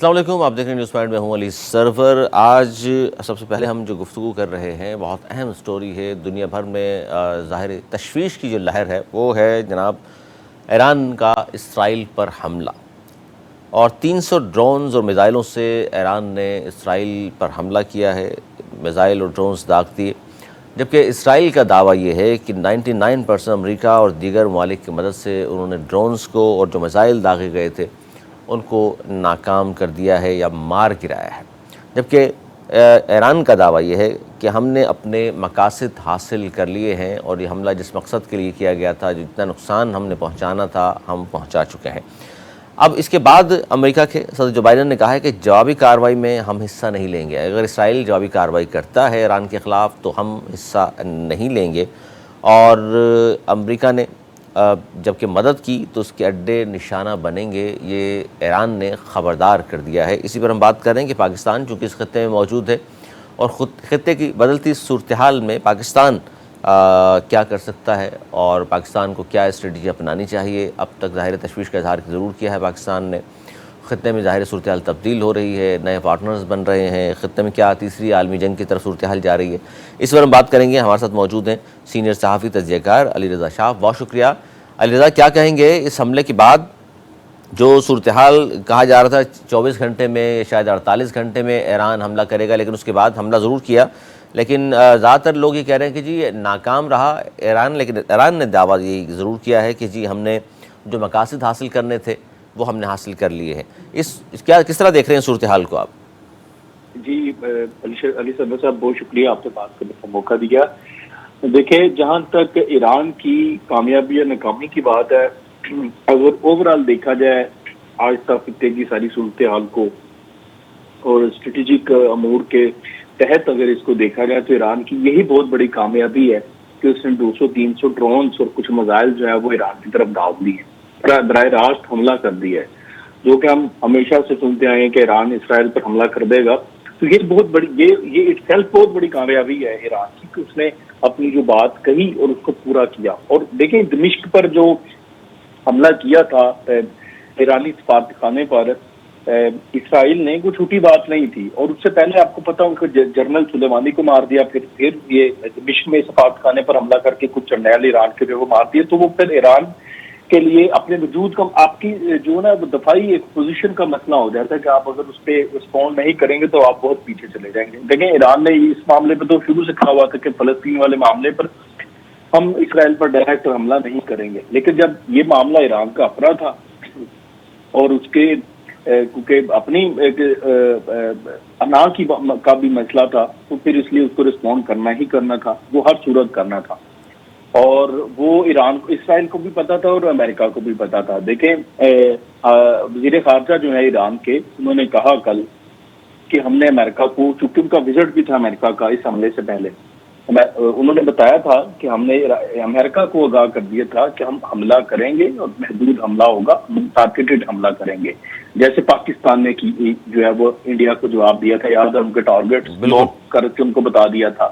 السلام علیکم، آپ دیکھ رہے ہیں نیوز پوائنٹ میں ہوں علی سرور۔ آج سب سے پہلے ہم جو گفتگو کر رہے ہیں بہت اہم سٹوری ہے، دنیا بھر میں ظاہر تشویش کی جو لہر ہے وہ ہے جناب ایران کا اسرائیل پر حملہ، اور 300 ڈرونز اور میزائلوں سے ایران نے اسرائیل پر حملہ کیا ہے، میزائل اور ڈرونز داغ دیے، جبکہ اسرائیل کا دعویٰ یہ ہے کہ 99% امریکہ اور دیگر ممالک کی مدد سے انہوں نے ڈرونز کو اور جو میزائل داغے گئے تھے ان کو ناکام کر دیا ہے یا مار گرایا ہے، جبکہ ایران کا دعویٰ یہ ہے کہ ہم نے اپنے مقاصد حاصل کر لیے ہیں اور یہ حملہ جس مقصد کے لیے کیا گیا تھا، جتنا نقصان ہم نے پہنچانا تھا ہم پہنچا چکے ہیں۔ اب اس کے بعد امریکہ کے صدر جو بائیڈن نے کہا ہے کہ جوابی کارروائی میں ہم حصہ نہیں لیں گے، اگر اسرائیل جوابی کارروائی کرتا ہے ایران کے خلاف تو ہم حصہ نہیں لیں گے، اور امریکہ نے جبکہ مدد کی تو اس کے اڈے نشانہ بنیں گے، یہ ایران نے خبردار کر دیا ہے۔ اسی پر ہم بات کر رہے ہیں کہ پاکستان چونکہ اس خطے میں موجود ہے اور خطے کی بدلتی صورتحال میں پاکستان کیا کر سکتا ہے اور پاکستان کو کیا اسٹریٹجی اپنانی چاہیے۔ اب تک ظاہر تشویش کا اظہار ضرور کیا ہے پاکستان نے، خطے میں ظاہر صورتحال تبدیل ہو رہی ہے، نئے پارٹنرز بن رہے ہیں، خطے میں کیا تیسری عالمی جنگ کی طرف صورتحال جا رہی ہے، اس پر ہم بات کریں گے۔ ہمارے ساتھ موجود ہیں سینئر صحافی تجزیہ کار علی رضا شاہ، بہت شکریہ۔ علی رضا، کیا کہیں گے اس حملے کے بعد جو صورتحال کہا جا رہا تھا 24 گھنٹے میں شاید 48 گھنٹے میں ایران حملہ کرے گا، لیکن اس کے بعد حملہ ضرور کیا، لیکن زیادہ تر لوگ یہ کہہ رہے ہیں کہ جی ناکام رہا ایران، لیکن ایران نے دعویٰ یہ ضرور کیا ہے کہ جی ہم نے جو مقاصد حاصل کرنے تھے وہ ہم نے حاصل کر لیے ہیں۔ کس طرح دیکھ رہے ہیں صورتحال کو آپ؟ جی علی صدر صاحب، بہت شکریہ آپ سے بات کرنے کا موقع دیا۔ دیکھیں، جہاں تک ایران کی کامیابی یا ناکامی کی بات ہے، اگر اوورآل دیکھا جائے آج تک خطے کی ساری صورتحال کو اور اسٹریٹجک امور کے تحت اگر اس کو دیکھا جائے تو ایران کی یہی بہت بڑی کامیابی ہے کہ اس نے 200-300 ڈرونز اور کچھ میزائل جو ہے وہ ایران کی طرف داغ دی ہے، براہ راست حملہ کر دیا ہے، جو کہ ہم ہمیشہ سے سنتے آئے ہیں کہ ایران اسرائیل پر حملہ کر دے گا۔ تو یہ بہت بڑی یہ اٹ سیلف بہت بڑی کامیابی ہے ایران کی کہ اس نے اپنی جو بات کہی اور اس کو پورا کیا۔ اور دیکھیں، دمشق پر جو حملہ کیا تھا ایرانی سفارتخانے پر، اسرائیل نے کوئی چھوٹی بات نہیں تھی، اور اس سے پہلے آپ کو پتا ان کو جنرل سلیمانی کو مار دیا، پھر یہ دمشق میں سفارتخانے پر حملہ کر کے کچھ جرنیل ایران کے جو وہ مار دیے، تو وہ پھر ایران کے لیے اپنے وجود کا آپ کی جو نا دفاعی ایک پوزیشن کا مسئلہ ہو جاتا ہے کہ آپ اگر اس پہ رسپونڈ نہیں کریں گے تو آپ بہت پیچھے چلے جائیں گے۔ دیکھیں، ایران نے اس معاملے پہ تو شروع سے کہا ہوا تھا کہ فلسطین والے معاملے پر ہم اسرائیل پر ڈائریکٹ حملہ نہیں کریں گے، لیکن جب یہ معاملہ ایران کا اپنا تھا اور اس کے کیونکہ اپنی انا کا بھی مسئلہ تھا، تو پھر اس لیے اس کو رسپونڈ کرنا ہی کرنا تھا، وہ ہر صورت کرنا تھا، اور وہ ایران کو، اسرائیل کو بھی پتا تھا اور امریکہ کو بھی پتا تھا۔ دیکھیں، وزیر خارجہ جو ہے ایران کے، انہوں نے کہا کل کہ ہم نے امریکہ کو، چونکہ ان کا وزٹ بھی تھا امریکہ کا اس حملے سے پہلے، انہوں نے بتایا تھا کہ ہم نے امریکہ کو آگاہ کر دیا تھا کہ ہم حملہ کریں گے اور محدود حملہ ہوگا، ہم ٹارگیٹڈ حملہ کریں گے، جیسے پاکستان نے کی جو ہے وہ انڈیا کو جواب دیا تھا، یاد ہے، ان کے ٹارگیٹ بلاک کر کے ان کو بتا دیا تھا۔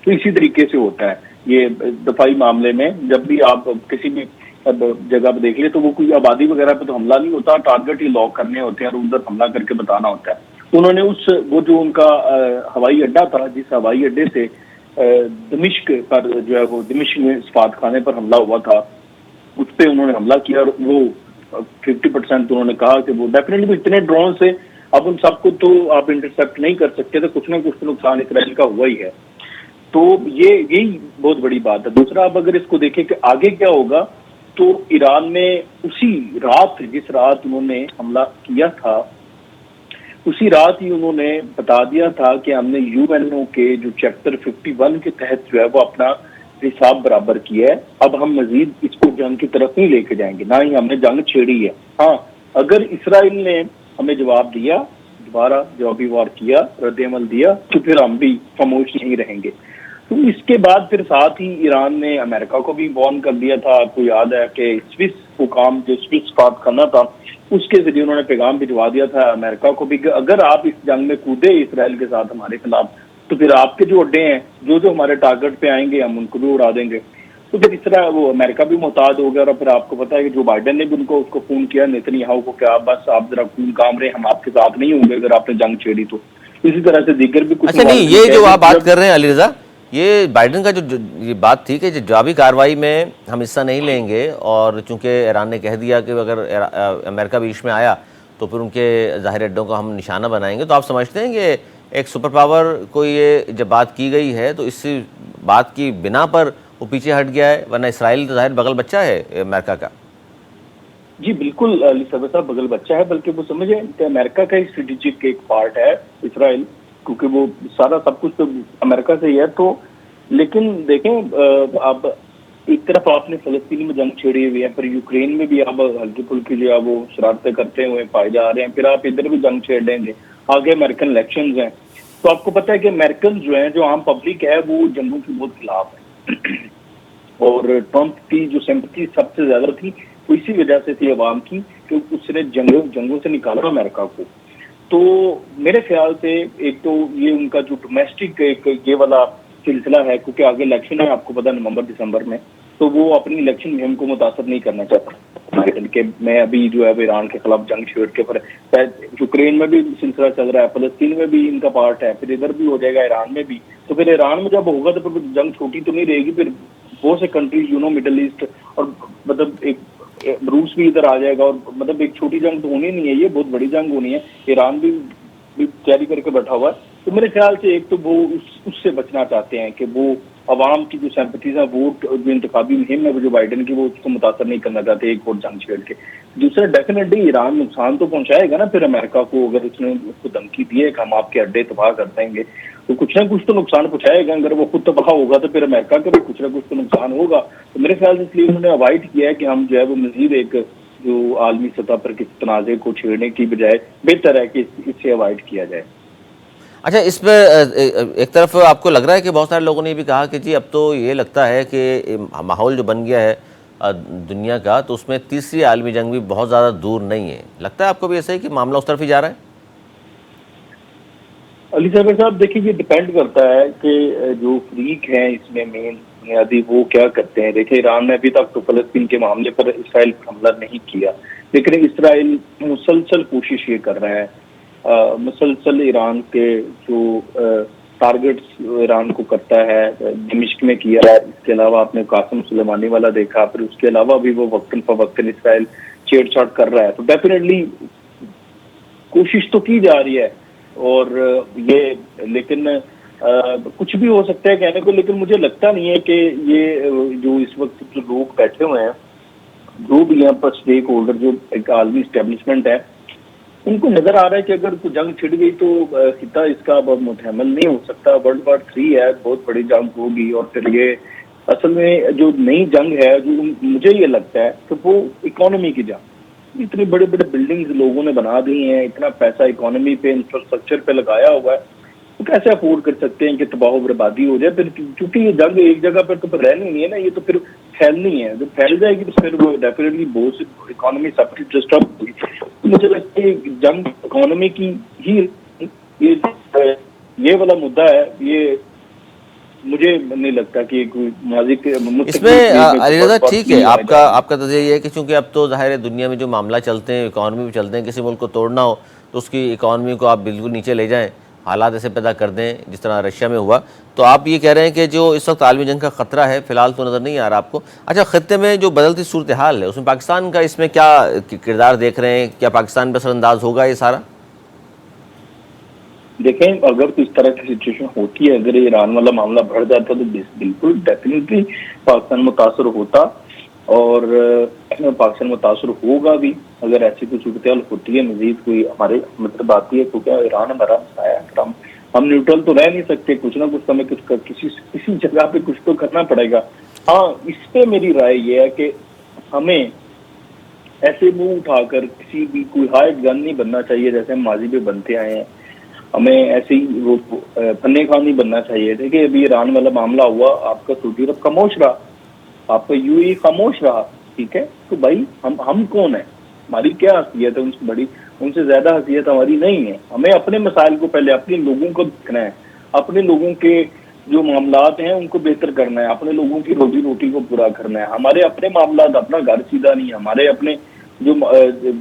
تو اسی طریقے سے ہوتا ہے یہ دفاعی معاملے میں، جب بھی آپ کسی بھی جگہ پہ دیکھ لیں تو وہ کوئی آبادی وغیرہ پہ تو حملہ نہیں ہوتا، ٹارگیٹ ہی لاک کرنے ہوتے ہیں اور ادھر حملہ کر کے بتانا ہوتا ہے۔ تو انہوں نے وہ جو ان کا ہوائی اڈہ تھا، جس ہوائی اڈے سے دمشق پر جو ہے وہ دمشق میں سفارتخانے پر حملہ ہوا تھا، اس پہ انہوں نے حملہ کیا، اور وہ 50% انہوں نے کہا کہ وہ ڈیفینیٹلی اتنے ڈرون سے اب ان سب کو تو آپ انٹرسپٹ نہیں کر سکتے، تو کچھ نہ کچھ نقصان اسرائیل کا ہوا ہی ہے۔ تو یہی بہت بڑی بات ہے۔ دوسرا، اب اگر اس کو دیکھیں کہ آگے کیا ہوگا، تو ایران نے اسی رات، جس رات انہوں نے حملہ کیا تھا، اسی رات ہی انہوں نے بتا دیا تھا کہ ہم نے UN کے جو چیپٹر 51 کے تحت جو ہے وہ اپنا حساب برابر کیا ہے، اب ہم مزید اس کو جنگ کی طرف نہیں لے کے جائیں گے، نہ ہی ہم نے جنگ چھیڑی ہے۔ ہاں، اگر اسرائیل نے ہمیں جواب دیا، دوبارہ جوابی وار کیا، رد عمل دیا، تو پھر ہم بھی خاموش نہیں رہیں گے۔ تو اس کے بعد پھر ساتھ ہی ایران نے امریکہ کو بھی وارن کر دیا تھا، آپ کو یاد ہے کہ سوئس حکام جو سوئس بات کرنا تھا، اس کے ذریعے انہوں نے پیغام بھجوا دیا تھا امریکہ کو بھی کہ اگر آپ اس جنگ میں کودے اسرائیل کے ساتھ ہمارے خلاف، تو پھر آپ کے جو اڈے ہیں، جو ہمارے ٹارگٹ پہ آئیں گے، ہم ان کو بھی اڑا دیں گے۔ تو پھر اس طرح وہ امریکہ بھی محتاط ہو گیا، اور پھر آپ کو پتا ہے کہ جو بائیڈن نے بھی اس کو فون کیا نیتنیاہو کو کہ آپ بس آپ ذرا خون کام رہے، ہم آپ کے ساتھ نہیں ہوں گے اگر آپ نے جنگ چھیڑی تو. اسی طرح سے دیگر بھی کچھ اچھا نہیں، ممالک نے یہ کہہ جو دیا آپ کہ بات جب کر رہے ہیں علی رضا، یہ بائیڈن کا جو یہ بات تھی کہ جوابی کارروائی میں ہم حصہ نہیں لیں گے، اور چونکہ ایران نے کہہ دیا کہ اگر امریکہ بیچ میں آیا تو پھر ان کے ظاہر اڈوں کا ہم نشانہ بنائیں گے، تو آپ سمجھتے ہیں کہ ایک سپر پاور کو یہ جب بات کی گئی ہے تو اس بات کی بنا پر وہ پیچھے ہٹ گیا ہے؟ ورنہ اسرائیل تو ظاہر بغل بچہ ہے امریکہ کا. جی بالکل علی صاحب بغل بچہ ہے، بلکہ وہ سمجھیں کہ امریکہ کا ایک اسٹریٹجک ایک پارٹ ہے اسرائیل، کیونکہ وہ سارا سب کچھ تو امریکہ سے ہی ہے. تو لیکن دیکھیں اب ایک طرف آپ نے فلسطین میں جنگ چھیڑی ہوئی ہے، پھر یوکرین میں بھی اب ہلکی پھلکی جو ہے وہ شرارتیں کرتے ہوئے پائے جا رہے ہیں، پھر آپ ادھر بھی جنگ چھیڑ لیں گے، آگے امریکن الیکشنز ہیں. تو آپ کو پتہ ہے کہ امریکن جو ہیں، جو عام پبلک ہے، وہ جنگوں کے بہت خلاف ہے، اور ٹرمپ کی جو سمپتھی سب سے زیادہ تھی وہ اسی وجہ سے تھی عوام کی کہ اس نے جنگوں سے نکالا امریکہ کو. تو میرے خیال سے ایک تو یہ ان کا جو ڈومیسٹک ایک یہ والا سلسلہ ہے، کیونکہ آگے الیکشن ہے آپ کو پتا نومبر دسمبر میں، تو وہ اپنی الیکشن مہم کو متاثر نہیں کرنا چاہتا کہ میں ابھی جو ہے ایران کے خلاف جنگ چھیڑ کے، پھر یوکرین میں بھی سلسلہ چل رہا ہے، فلسطین میں بھی ان کا پارٹ ہے، پھر ادھر بھی ہو جائے گا ایران میں بھی. تو پھر ایران میں جب ہوگا تو پھر جنگ چھوٹی تو نہیں رہے گی، پھر بہت سے کنٹریز مڈل ایسٹ اور مطلب ایک روس بھی ادھر آ جائے گا، اور مطلب ایک چھوٹی جنگ تو ہونی نہیں ہے، یہ بہت بڑی جنگ ہونی ہے. ایران بھی تیاری کر کے بیٹھا ہوا ہے. تو میرے خیال سے ایک تو وہ اس سے بچنا چاہتے ہیں کہ وہ عوام کی جو سیمپتیز ہیں، ووٹ جو انتخابی مہم ہے وہ جو بائیڈن کی، وہ اس کو متاثر نہیں کرنا چاہتے ایک اور جنگ چھیڑ کے. دوسرا ڈیفینیٹلی ایران نقصان تو پہنچائے گا نا پھر امریکہ کو، اگر اس نے اس کو دھمکی دی ہے کہ ہم آپ کے اڈے تباہ کر دیں گے، تو کچھ نہ کچھ تو نقصان پہنچائے گا. اگر وہ خود تباہ ہوگا تو پھر امریکہ کا بھی کچھ نہ کچھ تو نقصان ہوگا. تو میرے خیال سے اس لیے انہوں نے اوائڈ کیا ہے کہ ہم جو ہے وہ مزید ایک جو عالمی سطح پر کسی تنازع کو چھیڑنے کی بجائے بہتر ہے کہ اس سے اوائڈ کیا جائے. اچھا، اس پہ ایک طرف آپ کو لگ رہا ہے کہ بہت سارے لوگوں نے بھی کہا کہ جی اب تو یہ لگتا ہے کہ ماحول جو بن گیا ہے دنیا کا، تو اس میں تیسری عالمی جنگ بھی بہت زیادہ دور نہیں ہے. لگتا ہے آپ کو بھی ایسا ہی کہ معاملہ اس طرف ہی جا رہا ہے؟ علی صاحب دیکھیے یہ ڈپینڈ کرتا ہے کہ جو فریق ہیں اس میں مین بنیادی وہ کیا کرتے ہیں. دیکھیں ایران نے ابھی تک تو فلسطین کے معاملے پر اسرائیل پر حملہ نہیں کیا، لیکن اسرائیل مسلسل کوشش یہ کر رہا ہے، مسلسل ایران کے جو ٹارگٹس ایران کو کرتا ہے، دمشق میں کیا ہے، اس کے علاوہ آپ نے قاسم سلیمانی والا دیکھا، پھر اس کے علاوہ بھی وہ وقتاً فوقتاً اسرائیل چھیڑ چھاڑ کر رہا ہے. تو ڈیفینیٹلی کوشش تو کی جا رہی ہے، اور یہ لیکن کچھ بھی ہو سکتا ہے کہنے کو، لیکن مجھے لگتا نہیں ہے کہ یہ جو اس وقت جو لوگ بیٹھے ہوئے ہیں، جو بھی یہاں پر اسٹیک ہولڈر جو ایک عالمی اسٹیبلشمنٹ ہے، ان کو نظر آ رہا ہے کہ اگر کوئی جنگ چھڑ گئی تو خطہ اس کا اب متحمل نہیں ہو سکتا. ورلڈ وار 3 ہے، بہت بڑی جنگ ہوگی، اور پھر یہ اصل میں جو نئی جنگ ہے جو مجھے یہ لگتا ہے کہ وہ اکانومی کی جنگ. اتنے بڑے بڑے بلڈنگز لوگوں نے بنا دی ہیں، اتنا پیسہ اکانومی پہ انفراسٹرکچر پہ لگایا ہوا ہے، تو کیسے افورڈ کر سکتے ہیں کہ تباہ و بربادی ہو جائے؟ پھر کیونکہ یہ جنگ ایک جگہ پر تو پھر رہنی نہیں ہے نا، یہ تو پھر پھیلنی ہے. جب پھیل جائے گی تو پھر وہ ڈیفینیٹلی بہت سی اکانومی سب کی ڈسٹرب ہوگی. مجھے لگتا ہے جنگ اکانومی کی ہی یہ والا مدعا ہے. یہ مجھے نہیں لگتا کہ کوئی ماضی کے اس میں علی رضا مستقبل ٹھیک ہے، آپ کا تجزیہ یہ ہے کہ چونکہ اب تو ظاہر ہے دنیا میں جو معاملہ چلتے ہیں اکانومی بھی چلتے ہیں، کسی ملک کو توڑنا ہو تو اس کی اکانومی کو آپ بالکل نیچے لے جائیں، حالات ایسے پیدا کر دیں جس طرح رشیا میں ہوا. تو آپ یہ کہہ رہے ہیں کہ جو اس وقت عالمی جنگ کا خطرہ ہے فی الحال تو نظر نہیں آ رہا آپ کو. اچھا، خطے میں جو بدلتی صورتحال ہے اس میں پاکستان کا اس میں کیا کردار دیکھ رہے ہیں؟ کیا پاکستان پہ اثر انداز ہوگا یہ سارا؟ دیکھیں اگر تو اس طرح کی سچویشن ہوتی ہے، اگر ایران والا معاملہ بڑھ جاتا تو بالکل ڈیفینیٹلی پاکستان متاثر ہوتا، اور پاکستان متاثر ہوگا بھی اگر ایسی کوئی صورتحال ہوتی ہے. مزید کوئی ہمارے مطلب آتی ہے، کیونکہ ایران ہمارا مسئلہ ہے، ہم نیوٹرل تو رہ نہیں سکتے، کچھ نہ کچھ ہمیں کسی جگہ پہ کچھ تو کرنا پڑے گا. ہاں، اس پہ میری رائے یہ ہے کہ ہمیں ایسے منہ اٹھا کر کسی بھی کوئی ہائٹ گن نہیں بننا چاہیے جیسے ہم ماضی میں بنتے آئے ہیں. ہمیں ایسے ہی وہ پنے خان نہیں بننا چاہیے. دیکھیں ابھی ایران والا معاملہ ہوا، آپ کا سعودی عرب خاموش رہا، آپ کا یو اے خاموش رہا، ٹھیک ہے. تو بھائی ہم کون ہیں؟ ہماری کیا حیثیت ہے؟ ان سے زیادہ حیثیت ہماری نہیں ہے. ہمیں اپنے مسائل کو پہلے اپنے لوگوں کو دیکھنا ہے، اپنے لوگوں کے جو معاملات ہیں ان کو بہتر کرنا ہے، اپنے لوگوں کی روزی روٹی کو پورا کرنا ہے. ہمارے اپنے معاملات، اپنا گھر سیدھا نہیں ہے، ہمارے اپنے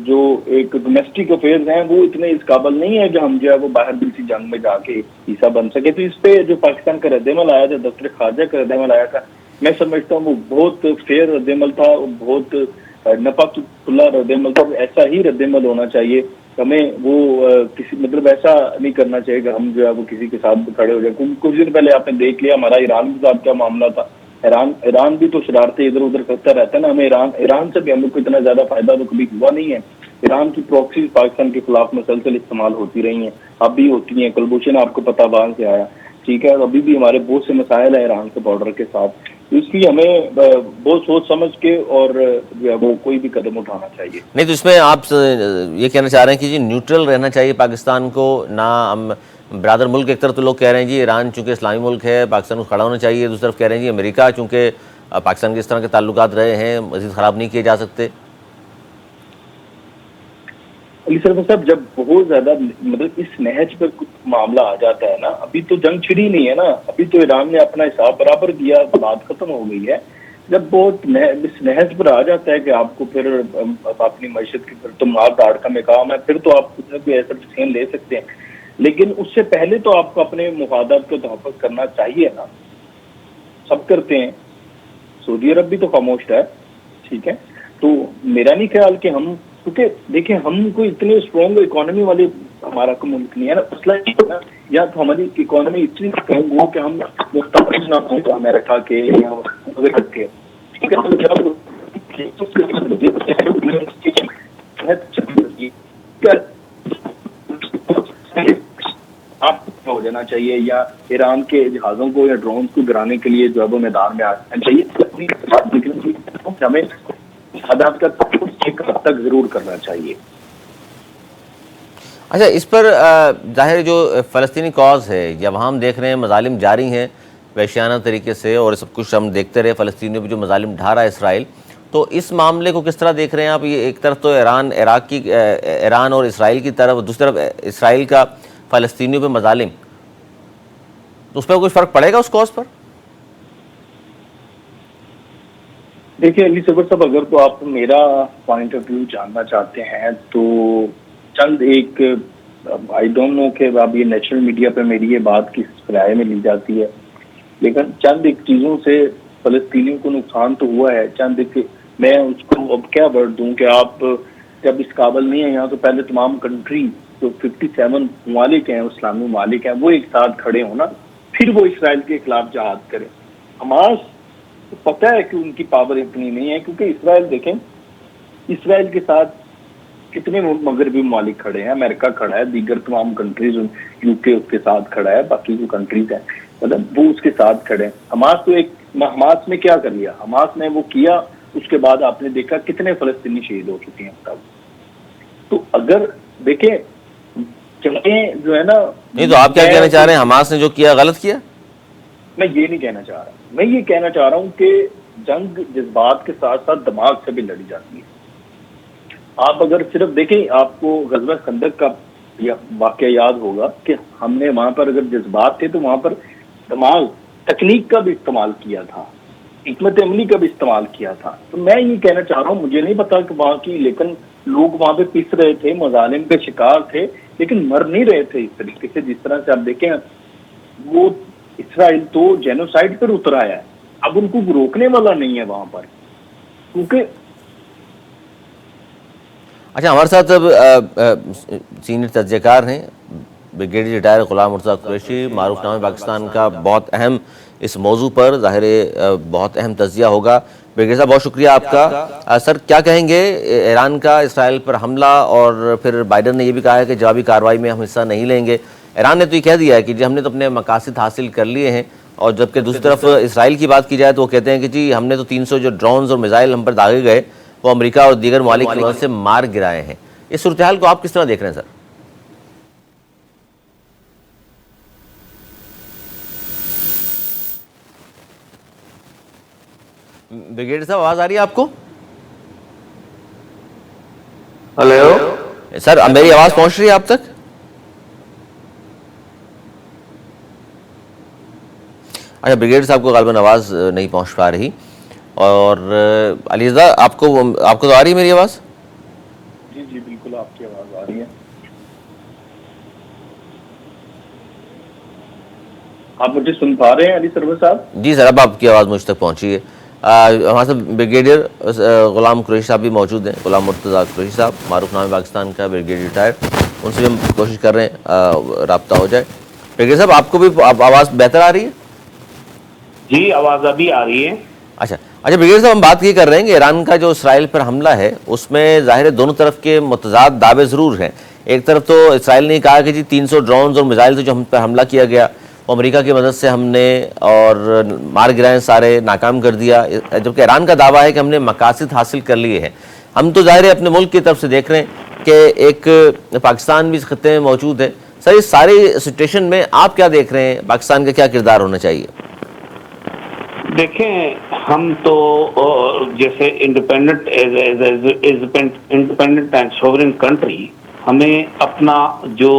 جو ایک ڈومیسٹک افیئرز ہیں وہ اتنے اس قابل نہیں ہے کہ ہم جو ہے وہ باہر کسی جنگ میں جا کے حصہ بن سکے. تو اس پہ جو پاکستان کا رد عمل آیا تھا، دفتر خارجہ کا رد عمل آیا تھا، میں سمجھتا ہوں وہ بہت فیئر رد عمل تھا، بہت نفقت اللہ رد عمل تھا. ایسا ہی رد عمل ہونا چاہیے. ہمیں وہ کسی مطلب ایسا نہیں کرنا چاہیے کہ ہم جو ہے وہ کسی کے ساتھ کھڑے ہو جائیں. کچھ دن پہلے آپ نے دیکھ لیا ہمارا ایران کے ساتھ کیا معاملہ تھا. ایران بھی تو شرارتیں ادھر ادھر کرتا رہتا ہے نا. ہمیں ایران سے بھی ہم لوگ کو اتنا زیادہ فائدہ تو کبھی ہوا نہیں ہے. ایران کی پراکسیز پاکستان کے خلاف مسلسل استعمال ہوتی رہی ہیں، اب بھی ہوتی ہیں. کلبھوشن آپ کو پتہ باہر سے آیا، ٹھیک ہے. ابھی بھی ہمارے بہت سے مسائل ہیں ایران کے بارڈر کے ساتھ. اس لیے ہمیں بہت سوچ سمجھ کے اور جو ہے وہ کوئی بھی قدم اٹھانا چاہیے. نہیں تو اس میں آپ یہ کہنا چاہ رہے ہیں کہ جی نیوٹرل رہنا چاہیے پاکستان کو، نہ ہم برادر ملک. ایک طرف تو لوگ کہہ رہے ہیں جی ایران چونکہ اسلامی ملک ہے پاکستان کو کھڑا ہونا چاہیے، دوسری طرف کہہ رہے ہیں جی امریکہ چونکہ پاکستان کے اس طرح کے تعلقات رہے ہیں مزید خراب نہیں کیے جا سکتے. علی سرور صاحب، جب بہت زیادہ مطلب اس نہج پر کچھ معاملہ آ جاتا ہے نا، ابھی تو جنگ چھڑی نہیں ہے نا، ابھی تو ایران نے اپنا حساب برابر کیا، بات ختم ہو گئی ہے. جب بہت اس نہج پر آ جاتا ہے کہ آپ کو پھر اپنی معیشت کی پھر تو مار داڑ کا مقام ہے، پھر تو آپ کچھ نہ کوئی ایسا ڈسیزن لے سکتے ہیں. لیکن اس سے پہلے تو آپ کو اپنے مفادات کو تحفظ کرنا چاہیے نا. سب کرتے ہیں، سعودی عرب بھی تو خاموش ہے، ٹھیک ہے. تو میرا نہیں خیال کہ ہم، کیونکہ دیکھیں ہم کوئی اتنے اسٹرانگ اکانومی والے ہمارا کو ملک نہیں ہے نا. مسئلہ یہ ہے نا، یا تو ہماری اکانومی اتنی اسٹرانگ ہو کہ ہم مستقبل نہ ہوں امریکہ کے یا وغیرہ کے، ٹھیک ہے. آپ کو ہو جانا چاہیے، یا ایران کے جہازوں کو یا ڈرونز کو گرانے کے لیے جو ہے وہ میدان میں آ جانا چاہیے. ہمیں حدات کا ایک حد تک ضرور کرنا چاہیے. اچھا، اس پر ظاہر جو فلسطینی کاز ہے، یا وہاں ہم دیکھ رہے ہیں مظالم جاری ہیں وحشیانہ طریقے سے، اور سب کچھ ہم دیکھتے رہے فلسطینیوں پہ جو مظالم ڈھا رہا ہے اسرائیل. تو اس معاملے کو کس طرح دیکھ رہے ہیں آپ؟ یہ ایک طرف تو ایران اور اسرائیل کی طرف، دوسری طرف اسرائیل کا فلسطینیوں پہ مظالم، تو اس پہ کوئی فرق پڑے گا اس کاز پر؟ دیکھیے علی صبر صاحب، اگر تو آپ میرا پوائنٹ آف ویو جاننا چاہتے ہیں تو چند ایک آئی ڈونٹ نو کہ اب یہ نیشنل میڈیا پہ میری یہ بات کس رائے میں لی جاتی ہے، لیکن چند ایک چیزوں سے فلسطینیوں کو نقصان تو ہوا ہے. چند ایک میں اس کو اب کیا ورڈ دوں کہ آپ جب اس قابل نہیں ہیں یہاں، تو پہلے تمام کنٹری جو 57 ممالک ہیں، اسلامی ممالک ہیں، وہ ایک ساتھ کھڑے ہوں نا، پھر وہ اسرائیل کے خلاف جہاد کریں. حماس تو پتہ ہے کہ ان کی پاور اتنی نہیں ہے، کیونکہ اسرائیل دیکھیں، اسرائیل کے ساتھ کتنے مغربی ممالک کھڑے ہیں، امریکہ کھڑا ہے، دیگر تمام کنٹریز، یو کے اس کے ساتھ کھڑا ہے، باقی جو کنٹریز ہیں مطلب وہ اس کے ساتھ کھڑے ہیں. حماس نے کیا کر لیا؟ حماس نے وہ کیا، اس کے بعد آپ نے دیکھا کتنے فلسطینی شہید ہو چکے ہیں تب. تو اگر دیکھیں چلیں جو ہے نا، نہیں تو آپ کیا کہنا چاہ رہے ہیں؟ حماس نے جو کیا غلط کیا؟ میں یہ نہیں کہنا چاہ رہا، میں یہ کہنا چاہ رہا ہوں کہ جنگ جذبات کے ساتھ ساتھ دماغ سے بھی لڑی جاتی ہے. آپ اگر صرف دیکھیں، آپ کو غزوہ خندق کا واقعہ یاد ہوگا کہ ہم نے وہاں پر اگر جذبات تھے تو وہاں پر دماغ، تکنیک کا بھی استعمال کیا تھا، حکمت عملی کا بھی استعمال کیا تھا. تو میں یہ کہنا چاہ رہا ہوں، مجھے نہیں پتا کہ وہاں کی، لیکن لوگ وہاں پہ پس رہے تھے، مظالم کے شکار تھے، لیکن مر نہیں رہے تھے اس طریقے سے جس طرح سے آپ دیکھیں. وہ اسرائیل تو جینوسائیڈ پر اتر آیا ہے، اب ان کو روکنے والا نہیں ہے وہاں پر، کیونکہ اچھا، ہمارے ساتھ اب سینئر تجزیہ کار ہیں بریگیڈیئر ریٹائر غلام مرتضیٰ قریشی، معروف نام پاکستان کا، بہت اہم اس موضوع پر ظاہر بہت اہم تجزیہ ہوگا. بریگیڈیئر صاحب بہت شکریہ آپ کا. سر کیا کہیں گے ایران کا اسرائیل پر حملہ، اور پھر بائیڈن نے یہ بھی کہا ہے کہ جوابی کارروائی میں ہم حصہ نہیں لیں گے. ایران نے تو یہ کہہ دیا ہے کہ جی ہم نے تو اپنے مقاصد حاصل کر لیے ہیں، اور جبکہ دوسری طرف اسرائیل کی بات کی جائے تو وہ کہتے ہیں کہ جی ہم نے تو 300 جو ڈرونز اور میزائل ہم پر داغے گئے وہ امریکہ اور دیگر ممالک کی مدد سے مار گرائے ہیں. اس صورتحال کو آپ کس طرح دیکھ رہے ہیں سر؟ بریگیڈیئر صاحب آواز آ رہی ہے آپ کو؟ ہلو سر میری آواز پہنچ رہی ہے آپ تک؟ اچھا بریگیڈ صاحب کو غالباً آواز نہیں پہنچ پا رہی. اور علیزہ آپ کو تو آ رہی ہے میری آواز؟ جی جی بالکل آپ کی آواز آ رہی ہے. آپ مجھے سن پا رہے ہیں علی سرور صاحب؟ جی سر اب آپ کی آواز مجھ تک پہنچی ہے. ہمارے ساتھ بریگیڈیئر غلام قریشی صاحب بھی موجود ہیں, غلام مرتضیٰ قریشی صاحب, معروف نام پاکستان کا بریگیڈیئر ریٹائر. ان سے بھی ہم کوشش کر رہے ہیں رابطہ ہو جائے. بریگیڈیئر صاحب آپ کو بھی آواز بہتر آ رہی ہے؟ جی آواز ابھی آ رہی ہے. اچھا بریگیڈیئر صاحب ہم بات یہ کر رہے ہیں کہ ایران کا جو اسرائیل پر حملہ ہے اس میں ظاہر ہے دونوں طرف کے متضاد دعوے ضرور ہیں. ایک طرف تو اسرائیل نے کہا کہ جی 300 ڈرونز اور میزائل سے جو ہم پر حملہ کیا گیا وہ امریکہ کی مدد سے ہم نے اور مار گرائیں سارے, ناکام کر دیا, جبکہ ایران کا دعویٰ ہے کہ ہم نے مقاصد حاصل کر لیے ہیں. ہم تو ظاہر ہے اپنے ملک کی طرف سے دیکھ رہے ہیں کہ ایک پاکستان بھی اس خطے میں موجود ہے. سر اس ساری سچویشن میں آپ کیا دیکھ رہے ہیں, پاکستان کا کیا کردار ہونا چاہیے؟ دیکھیں ہم تو جیسے انڈیپینڈنٹ اینڈ سوورن کنٹری ہمیں اپنا جو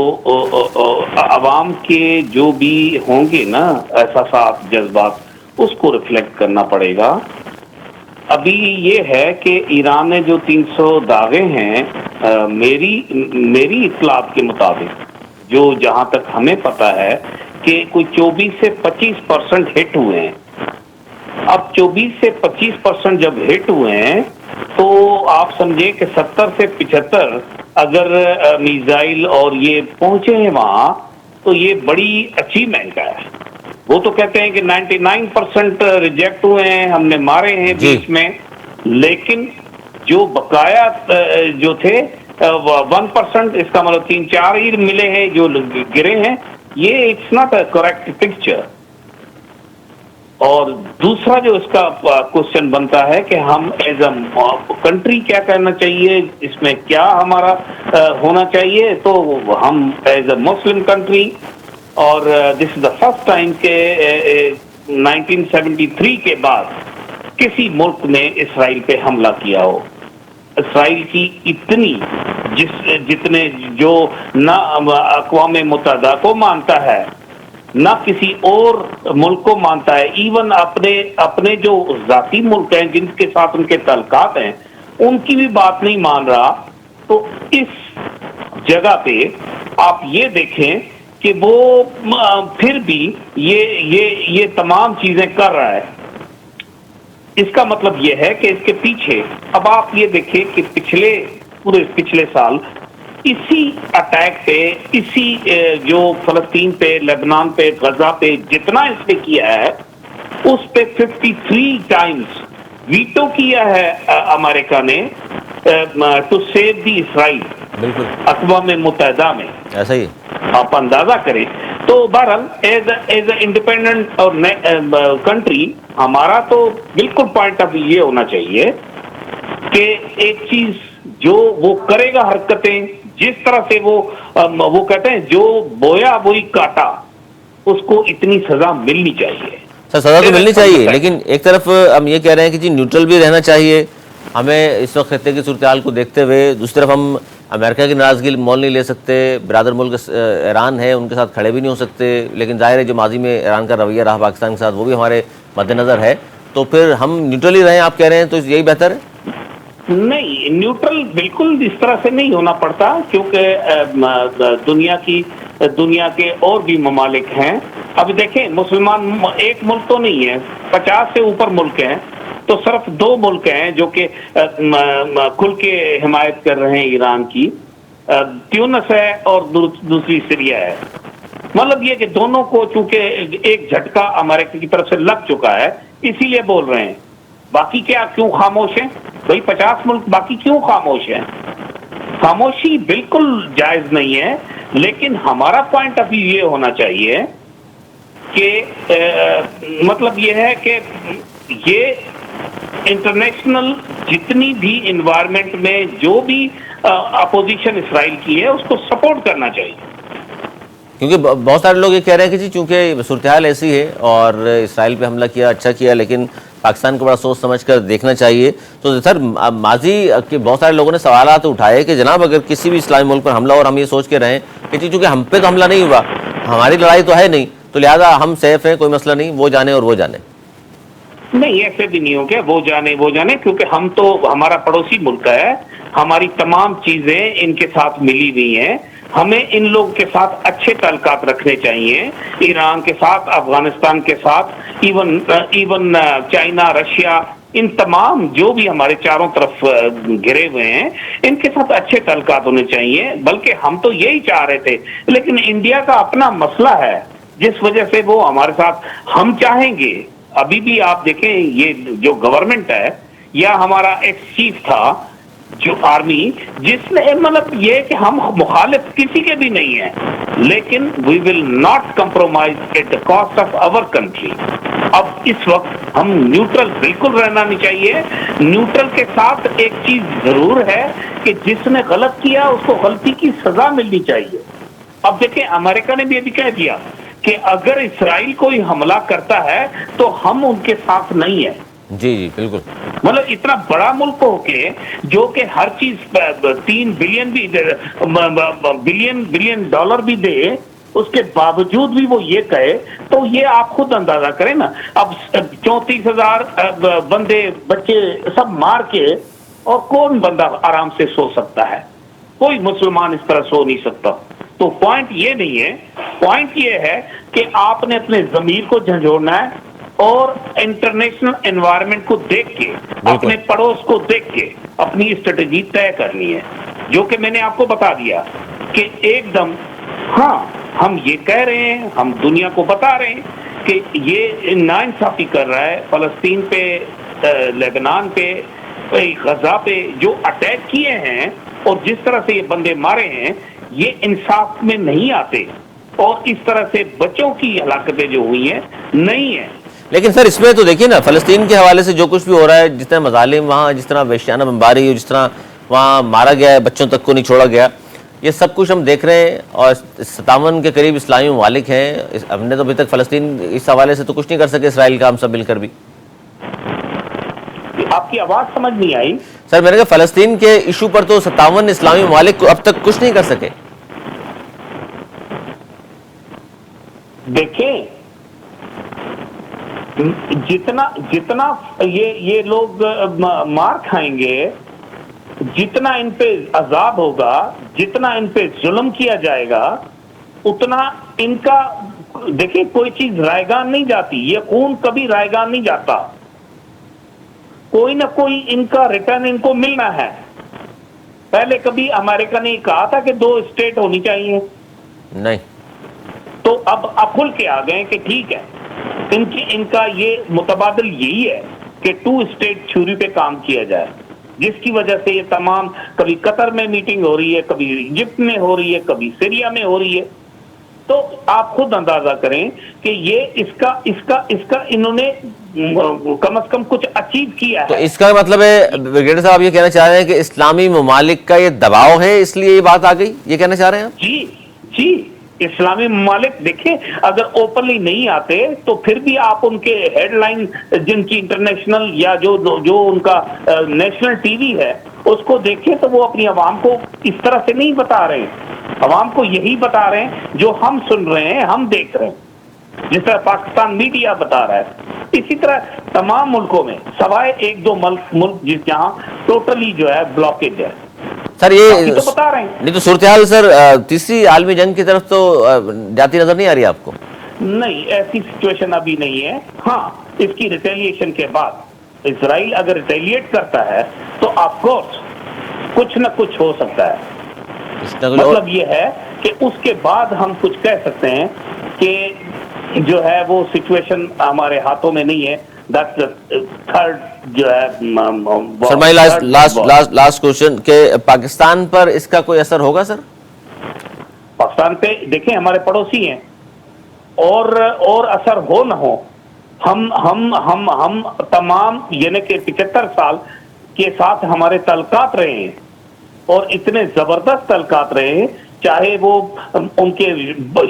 عوام کے جو بھی ہوں گے نا احساسات جذبات اس کو ریفلیکٹ کرنا پڑے گا. ابھی یہ ہے کہ ایران نے جو 300 داغے ہیں, میری اطلاعات کے مطابق جو جہاں تک ہمیں پتہ ہے کہ کوئی 24 سے 25% ہٹ ہوئے ہیں. اب 24 سے 25% جب ہٹ ہوئے ہیں تو آپ سمجھیں کہ 70 سے 75 اگر میزائل اور یہ پہنچے ہیں وہاں تو یہ بڑی اچیومنٹ ہے. وہ تو کہتے ہیں کہ 99% ریجیکٹ ہوئے ہیں, ہم نے مارے ہیں بیچ میں, لیکن جو بقایا جو تھے 1%, اس کا مطلب 3-4 ہی ملے ہیں جو گرے ہیں. یہ it's not a correct picture. اور دوسرا جو اس کا کوشچن بنتا ہے کہ ہم ایز اے کنٹری کیا کرنا چاہیے, اس میں کیا ہمارا ہونا چاہیے. تو ہم ایز اے مسلم کنٹری, اور دس از دا فرسٹ ٹائم کہ 1973 کے بعد کسی ملک نے اسرائیل پہ حملہ کیا ہو. اسرائیل کی اتنی جتنے جو نہ اقوام متحدہ کو مانتا ہے نہ کسی اور ملک کو مانتا ہے, ایون اپنے جو ذاتی ملک ہیں جن کے ساتھ ان کے تعلقات ہیں ان کی بھی بات نہیں مان رہا. تو اس جگہ پہ آپ یہ دیکھیں کہ وہ پھر بھی یہ تمام چیزیں کر رہا ہے. اس کا مطلب یہ ہے کہ اس کے پیچھے اب آپ یہ دیکھیں کہ پچھلے سال اسی اٹیک پہ, اسی جو فلسطین پہ, لبنان پہ, غزہ پہ جتنا اس نے کیا ہے اس پہ 53 ٹائمز ویٹو کیا ہے امریکہ نے ٹو سیو دی اسرائیل. بالکل اقوام متحدہ میں ایسا ہی آپ اندازہ کریں. تو بہرحال ایز اے انڈیپینڈنٹ اور کنٹری ہمارا تو بالکل پوائنٹ آف ویو یہ ہونا چاہیے کہ ایک چیز جو وہ کرے گا حرکتیں جس طرح سے وہ کہتے ہیں جو بویا وہی کاٹا, اس کو اتنی سزا ملنی چاہیے. سر سزا تو ملنی چاہیے, لیکن ایک طرف ہم یہ کہہ رہے ہیں کہ جی نیوٹرل بھی رہنا چاہیے ہمیں اس وقت خطے کی صورتحال کو دیکھتے ہوئے. دوسری طرف ہم امریکہ کی ناراضگی مول نہیں لے سکتے, برادر ملک ایران ہے ان کے ساتھ کھڑے بھی نہیں ہو سکتے, لیکن ظاہر ہے جو ماضی میں ایران کا رویہ رہا پاکستان کے ساتھ وہ بھی ہمارے مد نظر ہے. تو پھر ہم نیوٹرل ہی رہیں آپ کہہ رہے ہیں تو یہی بہتر ہے؟ نہیں, نیوٹرل بالکل اس طرح سے نہیں ہونا پڑتا, کیونکہ دنیا کے اور بھی ممالک ہیں. اب دیکھیں مسلمان ایک ملک تو نہیں ہے, 50 سے اوپر ملک ہیں. تو صرف 2 ملک ہیں جو کہ کھل کے حمایت کر رہے ہیں ایران کی, تیونس ہے اور دوسری سیریا ہے. مطلب یہ کہ دونوں کو چونکہ ایک جھٹکا امریکہ کی طرف سے لگ چکا ہے اسی لیے بول رہے ہیں. باقی کیا کیوں خاموش ہیں بھائی؟ 50 ملک باقی کیوں خاموش ہیں؟ خاموشی بالکل جائز نہیں ہے, لیکن ہمارا پوائنٹ آف ویو یہ ہونا چاہیے کہ مطلب یہ ہے کہ یہ انٹرنیشنل جتنی بھی انوائرمنٹ میں جو بھی اپوزیشن اسرائیل کی ہے اس کو سپورٹ کرنا چاہیے. کیونکہ بہت سارے لوگ یہ کہہ رہے ہیں کہ جی چونکہ صورتحال ایسی ہے اور اسرائیل پہ حملہ کیا اچھا کیا, لیکن پاکستان کو بڑا سوچ سمجھ کر دیکھنا چاہیے. تو سر ماضی کے بہت سارے لوگوں نے سوالات اٹھائے کہ جناب اگر کسی بھی اسلامی ملک پر حملہ اور ہم یہ سوچ کے رہیں کہ جی چونکہ ہم پہ تو حملہ نہیں ہوا, ہماری لڑائی تو ہے نہیں, تو لہٰذا ہم سیف ہیں, کوئی مسئلہ نہیں, وہ جانے اور وہ جانے. نہیں ایسے بھی نہیں ہو گیا وہ جانے کیونکہ ہم تو ہمارا پڑوسی ملک ہے, ہماری تمام چیزیں ان کے ساتھ ملی ہوئی ہیں, ہمیں ان لوگوں کے ساتھ اچھے تعلقات رکھنے چاہیے, ایران کے ساتھ, افغانستان کے ساتھ, ایون چائنا, رشیا, ان تمام جو بھی ہمارے چاروں طرف گھرے ہوئے ہیں ان کے ساتھ اچھے تعلقات ہونے چاہیے. بلکہ ہم تو یہی چاہ رہے تھے, لیکن انڈیا کا اپنا مسئلہ ہے جس وجہ سے وہ ہمارے ساتھ, ہم چاہیں گے ابھی بھی آپ دیکھیں یہ جو گورنمنٹ ہے یا ہمارا ایکس چیف تھا جو آرمی, جس نے مطلب یہ کہ ہم مخالف کسی کے بھی نہیں ہیں, لیکن we will not compromise at the cost of our country. اب اس وقت ہم نیوٹرل بالکل رہنا نہیں چاہیے. نیوٹرل کے ساتھ ایک چیز ضرور ہے کہ جس نے غلط کیا اس کو غلطی کی سزا ملنی چاہیے. اب دیکھیں امریکہ نے بھی ابھی کہہ دیا کہ اگر اسرائیل کوئی حملہ کرتا ہے تو ہم ان کے ساتھ نہیں ہیں. جی جی بالکل, مطلب اتنا بڑا ملک ہو کے جو کہ ہر چیز 3 بلین بھی بلین ڈالر بھی دے, اس کے باوجود بھی وہ یہ کہے, تو یہ آپ خود اندازہ کریں نا. اب 34,000 بندے بچے سب مار کے, اور کون بندہ آرام سے سو سکتا ہے؟ کوئی مسلمان اس طرح سو نہیں سکتا. تو پوائنٹ یہ نہیں ہے, پوائنٹ یہ ہے کہ آپ نے اپنے ضمیر کو جھنجھوڑنا ہے اور انٹرنیشنل انوائرمنٹ کو دیکھ کے, اپنے پڑوس کو دیکھ کے اپنی اسٹریٹجی طے کرنی ہے. جو کہ میں نے آپ کو بتا دیا کہ ایک دم ہاں ہم یہ کہہ رہے ہیں, ہم دنیا کو بتا رہے ہیں کہ یہ ناانصافی کر رہا ہے فلسطین پہ, لیبنان پہ, غزہ پہ جو اٹیک کیے ہیں اور جس طرح سے یہ بندے مارے ہیں, یہ انصاف میں نہیں آتے, اور اس طرح سے بچوں کی ہلاکتیں جو ہوئی ہیں نہیں ہیں. لیکن سر اس میں تو دیکھیے نا, فلسطین کے حوالے سے جو کچھ بھی ہو رہا ہے, جتنا مظالم وہاں, جس طرح وحشیانہ بمباری, جس طرح وہاں مارا گیا ہے, بچوں تک کو نہیں چھوڑا گیا, یہ سب کچھ ہم دیکھ رہے ہیں. اور 57 کے قریب اسلامی ممالک ہیں. ہم نے تو ابھی تک فلسطین اس حوالے سے تو کچھ نہیں کر سکے, اسرائیل کا ہم سب مل کر بھی. آپ کی آواز سمجھ نہیں آئی سر. میں نے کہا فلسطین کے ایشو پر تو 57 اسلامی ممالک اب تک کچھ نہیں کر سکے. دیکھیں جتنا یہ لوگ مار کھائیں گے, جتنا ان پہ عذاب ہوگا, جتنا ان پہ ظلم کیا جائے گا, اتنا ان کا, دیکھیں کوئی چیز رائے گان نہیں جاتی, یہ خون کبھی رائے گان نہیں جاتا, کوئی نہ کوئی ان کا ریٹرن ان کو ملنا ہے. پہلے کبھی امریکہ نے کہا تھا کہ 2 اسٹیٹ ہونی چاہیے؟ نہیں. تو اب کھل کے آ گئے کہ ٹھیک ہے, ان کا یہ متبادل یہی ہے کہ 2 اسٹیٹ تھیوری پہ کام کیا جائے, جس کی وجہ سے یہ تمام, کبھی قطر میں میٹنگ ہو رہی ہے, کبھی ایجپٹ میں ہو رہی ہے, کبھی سیریا میں ہو رہی ہے. تو آپ خود اندازہ کریں کہ یہ اس کا انہوں نے کم از کم کچھ اچیو کیا ہے. تو اس کا مطلب ہے بریگیڈیئر صاحب یہ کہنا چاہ رہے ہیں کہ اسلامی ممالک کا یہ دباؤ ہے, اس لیے یہ بات آ گئی, یہ کہنا چاہ رہے ہیں آپ؟ جی اسلامی ممالک دیکھیں اگر اوپنلی نہیں آتے تو پھر بھی آپ ان کے ہیڈ لائن جن کی انٹرنیشنل یا جو ان کا نیشنل ٹی وی ہے اس کو دیکھیں تو وہ اپنی عوام کو اس طرح سے نہیں بتا رہے ہیں. عوام کو یہی بتا رہے ہیں جو ہم سن رہے ہیں, ہم دیکھ رہے ہیں, جس طرح پاکستان میڈیا بتا رہا ہے. اسی طرح تمام ملکوں میں سوائے 1-2 ملک جہاں ٹوٹلی جو ہے بلاکیج ہے. سر یہ تو بتا رہے ہیں, نہیں تو صورتحال سر تیسری عالمی جنگ کی طرف تو جاتی نظر نہیں آ رہی آپ کو؟ نہیں, ایسی سچویشن ابھی نہیں ہے. ہاں اس کی ریٹیلیشن کے بعد اسرائیل اگر ریٹیلیٹ کرتا ہے تو آف کورس کچھ نہ کچھ ہو سکتا ہے. مطلب یہ ہے کہ اس کے بعد ہم کچھ کہہ سکتے ہیں کہ جو ہے وہ سچویشن ہمارے ہاتھوں میں نہیں ہے. تھرڈ جو ہے سر مائی لاسٹ کوشچن کہ پاکستان پر اس کا کوئی اثر ہوگا سر؟ پاکستان پہ دیکھیں ہمارے پڑوسی ہیں, اور اثر ہو نہ ہو, ہم تمام یعنی کہ 75 سال کے ساتھ ہمارے تعلقات رہے ہیں, اور اتنے زبردست تعلقات رہے ہیں, چاہے وہ ان کے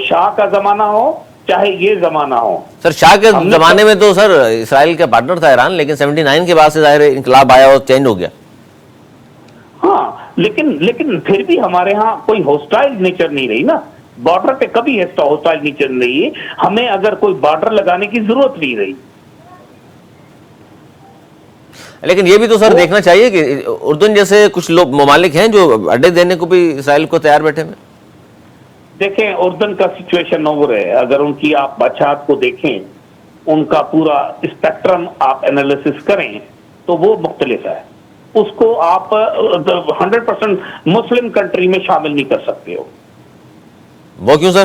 شاہ کا زمانہ ہو چاہے یہ زمانہ ہو. سر شاہ کے زمانے میں تو سر اسرائیل کا پارٹنر تھا ایران, لیکن 79 کے بعد سے ظاہر انقلاب آیا اور چینج ہو گیا. ہاں لیکن پھر بھی ہمارے ہاں کوئی ہوسٹائل نیچر نہیں رہی نا. بارڈر پہ کبھی ہاسٹائل نہیں چل رہی ہے، ہمیں اگر کوئی بارڈر لگانے کی ضرورت نہیں رہی. لیکن یہ بھی تو سر دیکھنا چاہیے کہ اردن جیسے کچھ لوگ ممالک ہیں جو اڈے دینے کو بھی اسرائیل کو تیار بیٹھے ہیں. دیکھیں اردن کا سچویشن اوور ہے، اگر ان کی آپ بچات کو دیکھیں، ان کا پورا اسپیکٹرم آپ انالیسس کریں تو وہ مختلف ہے. اس کو آپ 100% مسلم کنٹری میں شامل نہیں کر سکتے ہو. وہ کیوں سر؟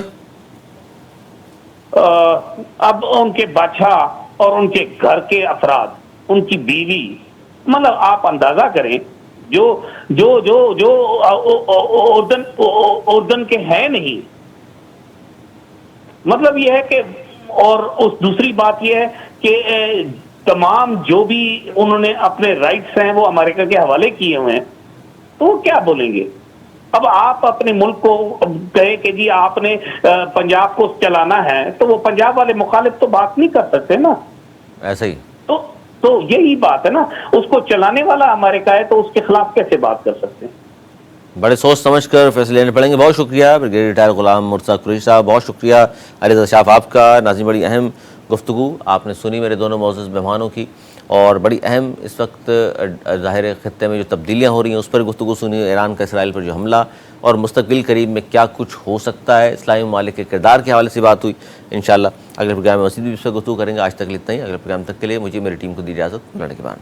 اب ان کے بادشاہ اور ان کے گھر کے افراد، ان کی بیوی، مطلب آپ اندازہ کریں جو جو جو جو اردن کے ہیں نہیں. مطلب یہ ہے کہ، اور اس دوسری بات یہ ہے کہ تمام جو بھی انہوں نے اپنے رائٹس ہیں وہ امریکہ کے حوالے کیے ہوئے ہیں، تو وہ کیا بولیں گے؟ اب آپ اپنے ملک کو کہے کہ جی آپ نے پنجاب کو چلانا ہے، تو وہ پنجاب والے مخالف تو بات نہیں کر سکتے نا. ایسا ہی تو یہی بات ہے نا، اس کو چلانے والا امریکہ ہے تو اس کے خلاف کیسے بات کر سکتے ہیں؟ بڑے سوچ سمجھ کر فیصلے لینے پڑیں گے. بہت شکریہ بریگیڈیئر ریٹائر غلام مرتضیٰ قریشی صاحب، بہت شکریہ علی رضا شاف آپ کا. ناظرین، بڑی اہم گفتگو آپ نے سنی میرے دونوں معزز مہمانوں کی، اور بڑی اہم اس وقت ظاہر خطے میں جو تبدیلیاں ہو رہی ہیں اس پر گفتگو سنی. ایران کا اسرائیل پر جو حملہ اور مستقبل قریب میں کیا کچھ ہو سکتا ہے، اسلامی ممالک کے کردار کے حوالے سے بات ہوئی. انشاءاللہ اگلے پروگرام میں مزید بھی اس پر گفتگو کریں گے. آج تک اتنا ہی. اگلے پروگرام تک کے لیے مجھے میری ٹیم کو دی اجازت. ملنے کے بعد.